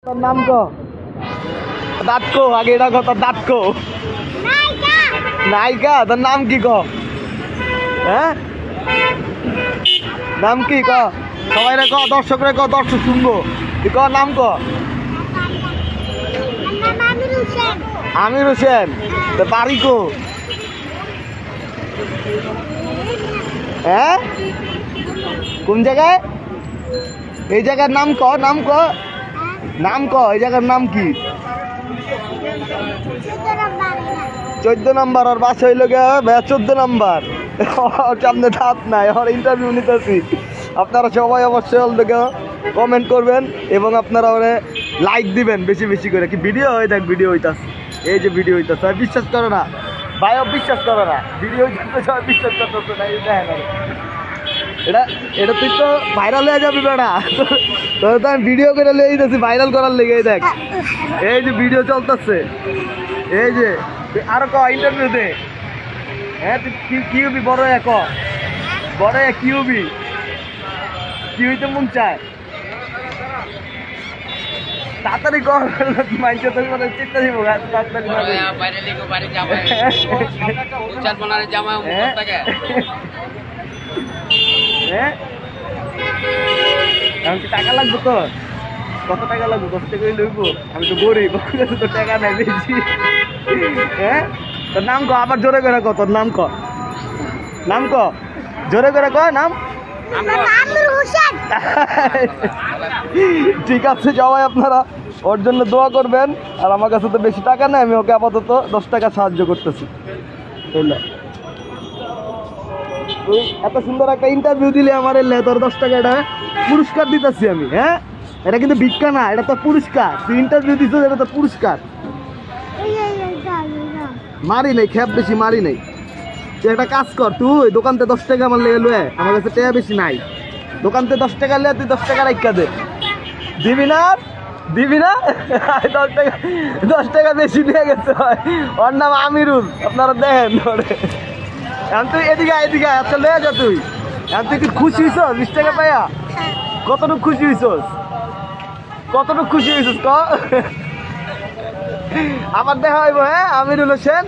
তোর নাম কো? দাঁত কো আগে, এটা কো তোর দাঁত কো? নায়িকা। তোর নাম কি কো? হ্যাঁ, নাম কি ক? সবাই রে ক, দর্শক রে ক, দর্শক শুনবো। তুই ক নাম ক? আমির হোসেন। তো বাড়ি কো? হ্যাঁ, কোন জায়গায়? এই জায়গার নাম ক, নাম ক, নাম ক। এই জায়গার নাম কি? 14 নম্বর। আর বাস হইল গে 14 নম্বর। সামনে ধাপ নাই, আমার ইন্টারভিউ নিতেছি। আপনারা সবাই অবশ্যই কমেন্ট করবেন এবং আপনারা ওরে লাইক দিবেন বেশি বেশি করে। কি ভিডিও হয়, দেখ ভিডিও হইতাছে, এই যে ভিডিও হইতাছে। বিশ্বাস করো না ভাই, বিশ্বাস করো না, ভিডিও হইতাছে, সবাই বিশ্বাস করতেছে না। এই দেখেন এটা, এটা তুই তো ভাইরাল হয়ে যাবি বেড়া। তোর তো আমি ভিডিও করে লিয়ে দিতেছি ভাইরাল করার লেগে। এই দেখ, এই যে ভিডিও চলতেছে, এই যে আরো ক ইন্টারভিউ দে। হ্যাঁ, তুই কি হবি? বড় এক বড় এক কি হবি? কি হইতে মন চায়? তাড়াতাড়ি কর, মাইকে তো মানে চিন্তা দিব তাড়াতাড়ি। হ্যাঁ, এখন কি টাকা লাগবে তোর? কত টাকা লাগবে? 10 টাকাই লইব। আমি তো গরিব, তো টাকা নাই বেশি। হ্যাঁ, তোর নাম ক? আবার জোরে করে ক, তোর নাম ক, নাম ক, জোরে করে ক নাম। ঠিক আছে, সবাই আপনারা ওর জন্য দোয়া করবেন। আর আমার কাছে তো বেশি টাকা নেই, আমি ওকে আপাতত 10 টাকা সাহায্য করতেছি। তুই এত সুন্দর একটা ইন্টারভিউ দিলে আমার তোর 10 টাকা এটা পুরস্কার দিতেছি আমি। হ্যাঁ, এটা কিন্তু ভিক্ষা না, এটা তো পুরস্কার। তুই ইন্টারভিউ দিচ্ছ, এটা তো পুরস্কার। মারি নাই, খেপ বেশি মারি নাই। তুই একটা কাজ কর, তুই দোকানতে 10 টাকা আমার লেগে লয়ে, আমার কাছে টাকা বেশি নাই। দোকানতে 10 টাকা লে, তুই 10 টাকা রাখা দে। দিবি না? দিবি না? 10 টাকা বেশি নিয়ে গেছে। ওর নাম আমিরুল, আপনারা দেখেন। এখন তুই এদিকে এদিকে আচ্ছা লয়ে যা। তুই এখন তুই কি খুশি হইছ 20 টাকা পাইয়া? কতটুকু খুশি হইছ? কতটুকু খুশি হইছিস ক? আবার দেখা হইব। হ্যাঁ, আমিরুল হোসেন।